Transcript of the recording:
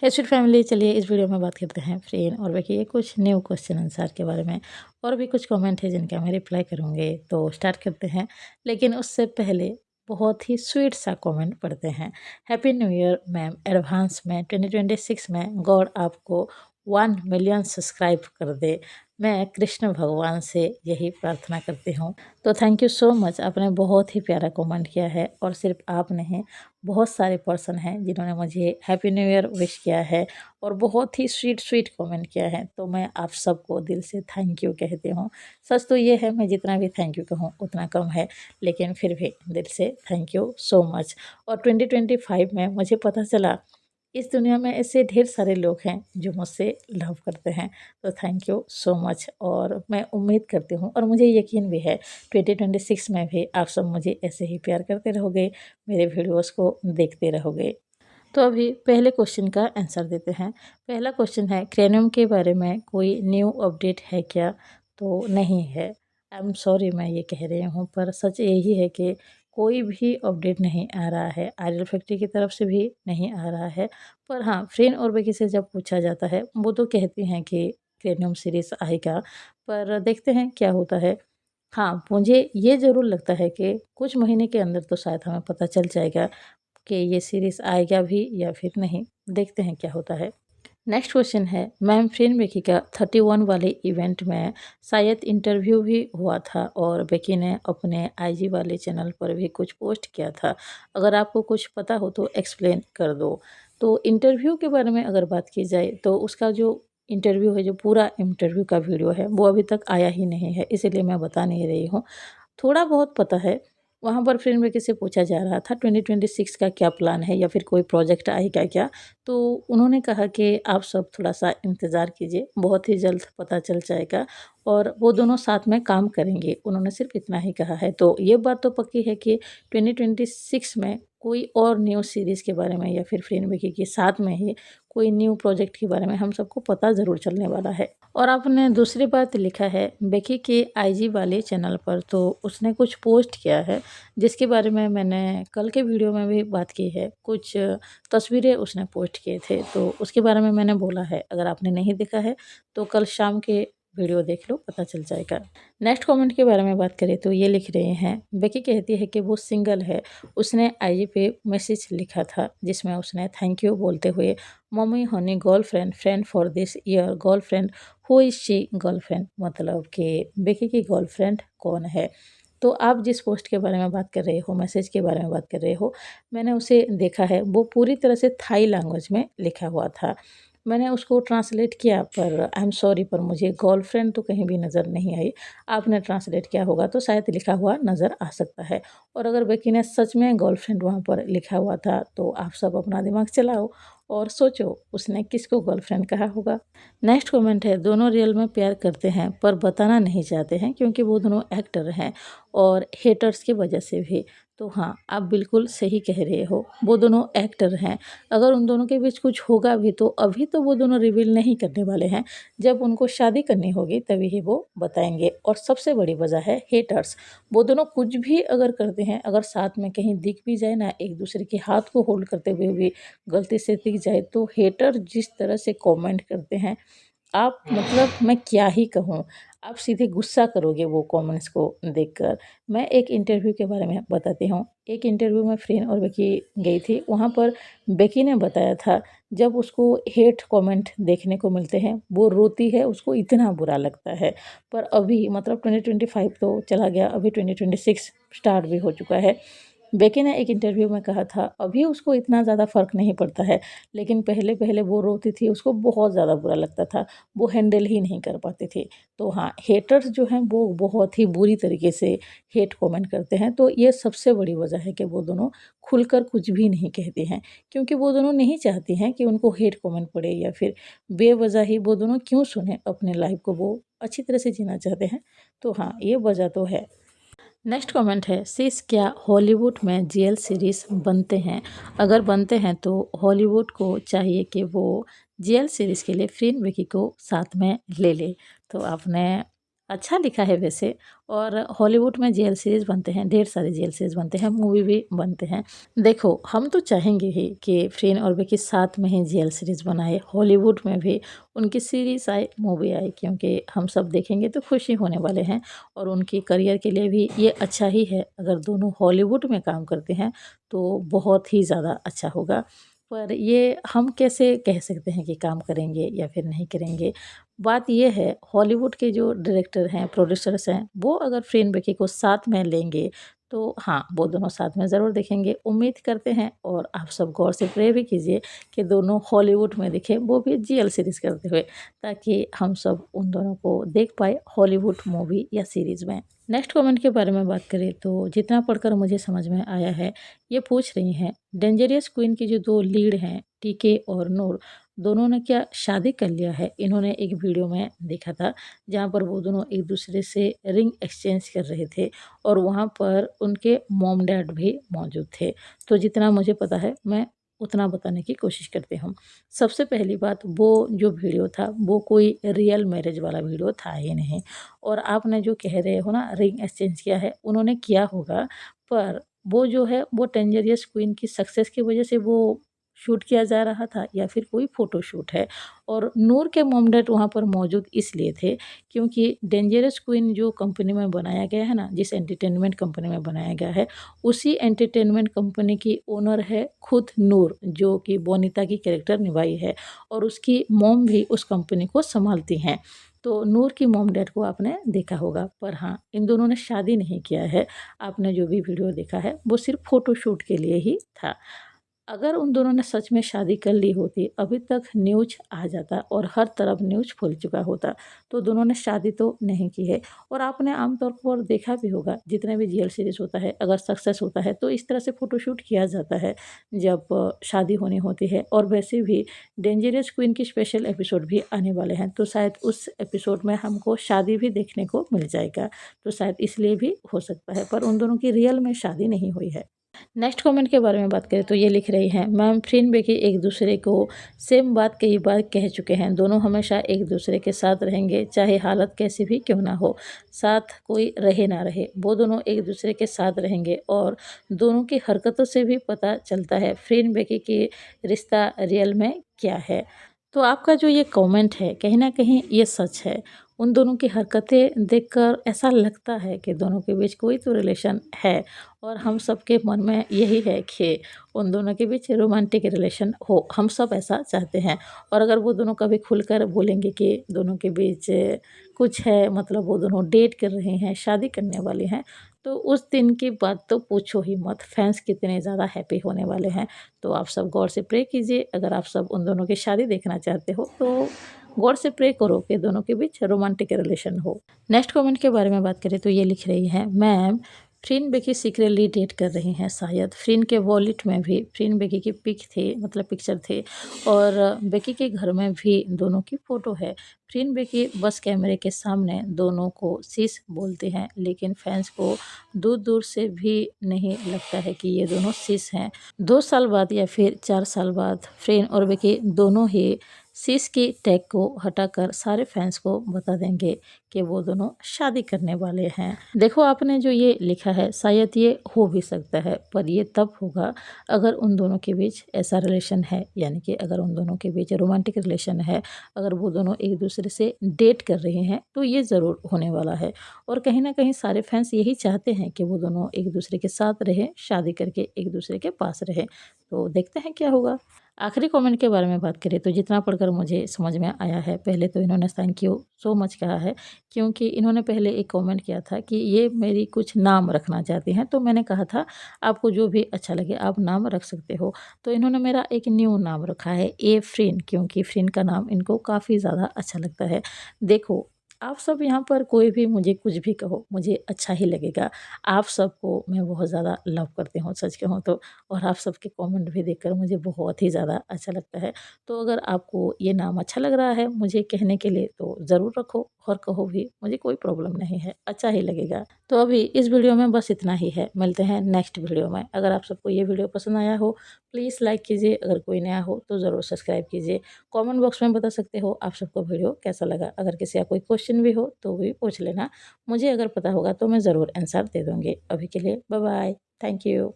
हे sweet family, चलिए इस video में बात करते हैं फ्रेंड और देखिए कुछ न्यू क्वेश्चन आंसर के बारे में। और भी कुछ कमेंट है जिनका मैं रिप्लाई करूँगी, तो स्टार्ट करते हैं। लेकिन उससे पहले बहुत ही स्वीट सा कमेंट पढ़ते हैं। Happy new year ma'am, advance में 2026 में गॉड आपको 1 मिलियन सब्सक्राइब कर दे। मैं कृष्ण भगवान से यही प्रार्थना करती हूँ। तो थैंक यू सो मच, आपने बहुत ही प्यारा कमेंट किया है। और सिर्फ आप नहीं, बहुत सारे पर्सन हैं जिन्होंने मुझे हैप्पी न्यू ईयर विश किया है और बहुत ही स्वीट स्वीट कमेंट किया है। तो मैं आप सबको दिल से थैंक यू कहती हूँ। सच तो ये है, मैं जितना भी थैंक यू कहूँ उतना कम है, लेकिन फिर भी दिल से थैंक यू सो मच। और 2025 में मुझे पता चला इस दुनिया में ऐसे ढेर सारे लोग हैं जो मुझसे लव करते हैं। तो थैंक यू सो मच। और मैं उम्मीद करती हूँ और मुझे यकीन भी है 2026 में भी आप सब मुझे ऐसे ही प्यार करते रहोगे, मेरे वीडियोस को देखते रहोगे। तो अभी पहले क्वेश्चन का आंसर देते हैं। पहला क्वेश्चन है, क्रेनियम के बारे में कोई न्यू अपडेट है क्या? तो नहीं है। आई एम सॉरी, मैं ये कह रही हूँ, पर सच यही है कि कोई भी अपडेट नहीं आ रहा है। आर्यल फैक्ट्री की तरफ से भी नहीं आ रहा है। पर हाँ, फ्रेंड और बेकी से जब पूछा जाता है वो तो कहती हैं कि क्रेनियम सीरीज आएगा, पर देखते हैं क्या होता है। हाँ, मुझे ये ज़रूर लगता है कि कुछ महीने के अंदर तो शायद हमें पता चल जाएगा कि ये सीरीज़ आएगा भी या फिर नहीं। देखते हैं क्या होता है। नेक्स्ट क्वेश्चन है, मैम फ्रेंड बेकी का 31 वाले इवेंट में शायद इंटरव्यू भी हुआ था और बेकी ने अपने आईजी वाले चैनल पर भी कुछ पोस्ट किया था। अगर आपको कुछ पता हो तो एक्सप्लेन कर दो। तो इंटरव्यू के बारे में अगर बात की जाए तो उसका जो इंटरव्यू है, जो पूरा इंटरव्यू का वीडियो है, वो अभी तक आया ही नहीं है, इसीलिए मैं बता नहीं रही हूँ। थोड़ा बहुत पता है। वहाँ पर फ्रेंड में किसी से पूछा जा रहा था 2026 का क्या प्लान है या फिर कोई प्रोजेक्ट आएगा क्या? तो उन्होंने कहा कि आप सब थोड़ा-सा इंतज़ार कीजिए, बहुत ही जल्द पता चल जाएगा और वो दोनों साथ में काम करेंगे। उन्होंने सिर्फ इतना ही कहा है। तो ये बात तो पक्की है कि 2026 में कोई और न्यू सीरीज़ के बारे में या फिर फ्रेंड विकी के साथ में ही कोई न्यू प्रोजेक्ट के बारे में हम सबको पता ज़रूर चलने वाला है। और आपने दूसरी बात लिखा है बेकी के आईजी वाले चैनल पर, तो उसने कुछ पोस्ट किया है जिसके बारे में मैंने कल के वीडियो में भी बात की है। कुछ तस्वीरें उसने पोस्ट किए थे, तो उसके बारे में मैंने बोला है। अगर आपने नहीं देखा है तो कल शाम के वीडियो देख लो, पता चल जाएगा। नेक्स्ट कमेंट के बारे में बात करें तो ये लिख रहे हैं, बेकी कहती है कि वो सिंगल है। उसने आईजी पे मैसेज लिखा था जिसमें उसने थैंक यू बोलते हुए, mummy Honey girlfriend friend for this year girlfriend, who is she girlfriend, मतलब कि बेकी की गर्लफ्रेंड कौन है। तो आप जिस पोस्ट के बारे में बात कर रहे हो, मैसेज के बारे में बात कर रहे हो, मैंने उसे देखा है। वो पूरी तरह से थाई लैंग्वेज में लिखा हुआ था। मैंने उसको ट्रांसलेट किया, पर आई एम सॉरी, पर मुझे गर्लफ्रेंड तो कहीं भी नज़र नहीं आई। आपने ट्रांसलेट किया होगा तो शायद लिखा हुआ नज़र आ सकता है। और अगर बेकी ने सच में गर्लफ्रेंड वहाँ पर लिखा हुआ था तो आप सब अपना दिमाग चलाओ और सोचो उसने किसको गर्लफ्रेंड कहा होगा। नेक्स्ट कमेंट है, दोनों रियल में प्यार करते हैं पर बताना नहीं चाहते हैं क्योंकि वो दोनों एक्टर हैं और हेटर्स की वजह से भी। तो हाँ, आप बिल्कुल सही कह रहे हो, वो दोनों एक्टर हैं। अगर उन दोनों के बीच कुछ होगा भी तो अभी तो वो दोनों रिवील नहीं करने वाले हैं। जब उनको शादी करनी होगी तभी ही वो बताएंगे। और सबसे बड़ी वजह है हेटर्स। वो दोनों कुछ भी अगर करते हैं, अगर साथ में कहीं दिख भी जाए ना, एक दूसरे के हाथ को होल्ड करते हुए भी गलती से दिख जाए, तो हेटर जिस तरह से कमेंट करते हैं, आप मतलब मैं क्या ही कहूँ, आप सीधे गुस्सा करोगे वो कमेंट्स को देखकर। मैं एक इंटरव्यू के बारे में बताती हूँ। एक इंटरव्यू में फ्रेंड और बेकी गई थी, वहाँ पर बेकी ने बताया था जब उसको हेट कमेंट देखने को मिलते हैं वो रोती है, उसको इतना बुरा लगता है। पर अभी मतलब 2025 तो चला गया, अभी 2026 स्टार्ट भी हो चुका है। बेकी ने एक इंटरव्यू में कहा था अभी उसको इतना ज़्यादा फ़र्क नहीं पड़ता है, लेकिन पहले पहले वो रोती थी, उसको बहुत ज़्यादा बुरा लगता था, वो हैंडल ही नहीं कर पाती थी। तो हाँ, हेटर्स जो हैं वो बहुत ही बुरी तरीके से हेट कमेंट करते हैं। तो ये सबसे बड़ी वजह है कि वो दोनों खुलकर कुछ भी नहीं कहती हैं, क्योंकि वो दोनों नहीं चाहती हैं कि उनको हेट कमेंट पड़े या फिर बेवजह ही वो दोनों क्यों सुने, अपने लाइफ को वो अच्छी तरह से जीना चाहते हैं। तो हाँ, ये वजह तो है। नेक्स्ट कमेंट है, सिस क्या हॉलीवुड में जेल सीरीज बनते हैं? अगर बनते हैं तो हॉलीवुड को चाहिए कि वो जेल सीरीज के लिए फ्रेंड विकी को साथ में ले ले। तो आपने अच्छा लिखा है वैसे। और हॉलीवुड में जेल सीरीज़ बनते हैं, ढेर सारे जेल सीरीज़ बनते हैं, मूवी भी बनते हैं। देखो, हम तो चाहेंगे ही कि फ्रेंड और विकी साथ में ही जेल सीरीज़ बनाए, हॉलीवुड में भी उनकी सीरीज़ आए, मूवी आए, क्योंकि हम सब देखेंगे तो खुशी होने वाले हैं और उनके करियर के लिए भी ये अच्छा ही है। अगर दोनों हॉलीवुड में काम करते हैं तो बहुत ही ज़्यादा अच्छा होगा। पर ये हम कैसे कह सकते हैं कि काम करेंगे या फिर नहीं करेंगे? बात ये है, हॉलीवुड के जो डायरेक्टर हैं, प्रोड्यूसर्स हैं, वो अगर फ्रेंड बेकी को साथ में लेंगे तो हाँ, वो दोनों साथ में ज़रूर देखेंगे। उम्मीद करते हैं और आप सब गौर से प्रे भी कीजिए कि दोनों हॉलीवुड में दिखें, वो भी जीएल सीरीज़ करते हुए, ताकि हम सब उन दोनों को देख पाएँ हॉलीवुड मूवी या सीरीज़ में। नेक्स्ट कमेंट के बारे में बात करें तो जितना पढ़कर मुझे समझ में आया है, ये पूछ रही हैं, डेंजरियस क्वीन की जो 2 लीड हैं, टीके और नूर, दोनों ने क्या शादी कर लिया है? इन्होंने एक वीडियो में देखा था, जहाँ पर वो दोनों एक-दूसरे से रिंग एक्सचेंज कर रहे थे और वहाँ पर उनके मॉम-डैड भी मौजूद थे। तो जितना मुझे पता है, मैं उतना बताने की कोशिश करती हूँ। सबसे पहली बात, वो जो वीडियो था, वो कोई रियल मैरिज वाला वीडियो था ही नहीं। और आपने जो कह रहे हो ना, रिंग एक्सचेंज किया है, उन्होंने किया होगा, पर वो जो है, वो डेंजरियस क्वीन की सक्सेस की वजह से वो शूट किया जा रहा था या फिर कोई फ़ोटोशूट है। और नूर के मॉम-डैड वहाँ पर मौजूद इसलिए थे क्योंकि डेंजरस क्वीन जो कंपनी में बनाया गया है ना, जिस एंटरटेनमेंट कंपनी में बनाया गया है, उसी एंटरटेनमेंट कंपनी की ओनर है खुद नूर, जो कि बोनीता की कैरेक्टर निभाई है और उसकी मॉम भी उस कंपनी को सँभालती हैं। तो नूर की मॉम-डैड को आपने देखा होगा, पर हाँ, इन दोनों ने शादी नहीं किया है। आपने जो भी वीडियो देखा है, वो सिर्फ़ फ़ोटोशूट के लिए ही था। अगर उन दोनों ने सच में शादी कर ली होती, अभी तक न्यूज़ आ जाता और हर तरफ न्यूज़ फैल चुका होता। तो दोनों ने शादी तो नहीं की है। और आपने आम तौर पर देखा भी होगा, जितने भी जीएल सीरीज़ होता है, अगर सक्सेस होता है तो इस तरह से फ़ोटोशूट किया जाता है जब शादी होनी होती है। और वैसे भी डेंजरस क्वीन की स्पेशल एपिसोड भी आने वाले हैं, तो शायद उस एपिसोड में हमको शादी भी देखने को मिल जाएगा। तो शायद इसलिए भी हो सकता है, पर उन दोनों की रियल में शादी नहीं हुई है। नेक्स्ट कमेंट के बारे में बात करें तो ये लिख रही हैं, मैम फ्रेंड बेकी एक दूसरे को सेम बात कई बार कह चुके हैं, दोनों हमेशा एक दूसरे के साथ रहेंगे, चाहे हालत कैसी भी क्यों ना हो, साथ कोई रहे ना रहे, वो दोनों एक दूसरे के साथ रहेंगे। और दोनों की हरकतों से भी पता चलता है फ्रेंड बेकी की रिश्ता रियल में क्या है। तो आपका जो ये कमेंट है, कहीं न कहीं ये सच है। उन दोनों की हरकतें देखकर ऐसा लगता है कि दोनों के बीच कोई तो रिलेशन है। और हम सबके मन में यही है कि उन दोनों के बीच रोमांटिक रिलेशन हो, हम सब ऐसा चाहते हैं। और अगर वो दोनों कभी खुलकर बोलेंगे कि दोनों के बीच कुछ है, मतलब वो दोनों डेट कर रहे हैं, शादी करने वाले हैं, तो उस दिन की बात तो पूछो ही मत, फैंस कितने ज़्यादा हैप्पी होने वाले हैं। तो आप सब गौर से प्रे कीजिए, अगर आप सब उन दोनों की शादी देखना चाहते हो तो गौर से प्रे करो कि दोनों के बीच रोमांटिक रिलेशन हो। नेक्स्ट कमेंट के बारे में बात करें तो ये लिख रही हैं, मैम फ्रीन बेकी सीक्रेटली डेट कर रही हैं शायद। फ्रीन के वॉलेट में भी फ्रीन बेकी की पिक थी, मतलब पिक्चर थे, और बेकी के घर में भी दोनों की फ़ोटो है। फ्रीन बेकी बस कैमरे के सामने दोनों को सिस बोलते हैं, लेकिन फैंस को दूर-दूर से भी नहीं लगता है कि ये दोनों सिस हैं। 2 साल बाद या फिर 4 साल बाद फ्रेन और बेकी दोनों ही सिस की टैग को हटाकर सारे फैंस को बता देंगे कि वो दोनों शादी करने वाले हैं। देखो, आपने जो ये लिखा है, शायद ये हो भी सकता है, पर ये तब होगा अगर उन दोनों के बीच ऐसा रिलेशन है, यानी कि अगर उन दोनों के बीच रोमांटिक रिलेशन है, अगर वो दोनों एक दूसरे से डेट कर रहे हैं, तो ये ज़रूर होने वाला है। और कहीं न कहीं सारे फैंस यही चाहते हैं कि वो दोनों एक दूसरे के साथ रहें, शादी करके एक दूसरे के पास रहें। तो देखते हैं क्या होगा। आखिरी कमेंट के बारे में बात करें तो जितना पढ़कर मुझे समझ में आया है, पहले तो इन्होंने थैंक यू सो मच कहा है, क्योंकि इन्होंने पहले एक कमेंट किया था कि ये मेरी कुछ नाम रखना चाहती हैं, तो मैंने कहा था आपको जो भी अच्छा लगे आप नाम रख सकते हो। तो इन्होंने मेरा एक न्यू नाम रखा है ए फ्रेंड, क्योंकि फ्रेंड का नाम इनको काफ़ी ज़्यादा अच्छा लगता है। देखो, आप सब यहाँ पर कोई भी मुझे कुछ भी कहो, मुझे अच्छा ही लगेगा। आप सबको मैं बहुत ज़्यादा लव करती हूँ, सच कहूँ तो। और आप सबके कमेंट भी देखकर मुझे बहुत ही ज़्यादा अच्छा लगता है। तो अगर आपको ये नाम अच्छा लग रहा है मुझे कहने के लिए, तो ज़रूर रखो। और कहो भी, मुझे कोई प्रॉब्लम नहीं है, अच्छा ही लगेगा। तो अभी इस वीडियो में बस इतना ही है, मिलते हैं नेक्स्ट वीडियो में। अगर आप सबको ये वीडियो पसंद आया हो प्लीज़ लाइक कीजिए, अगर कोई नया हो तो ज़रूर सब्सक्राइब कीजिए। कमेंट बॉक्स में बता सकते हो आप सबको वीडियो कैसा लगा। अगर किसी का कोई क्वेश्चन भी हो तो भी पूछ लेना, मुझे अगर पता होगा तो मैं ज़रूर आंसर दे दूँगी। अभी के लिए बाय बाय, थैंक यू।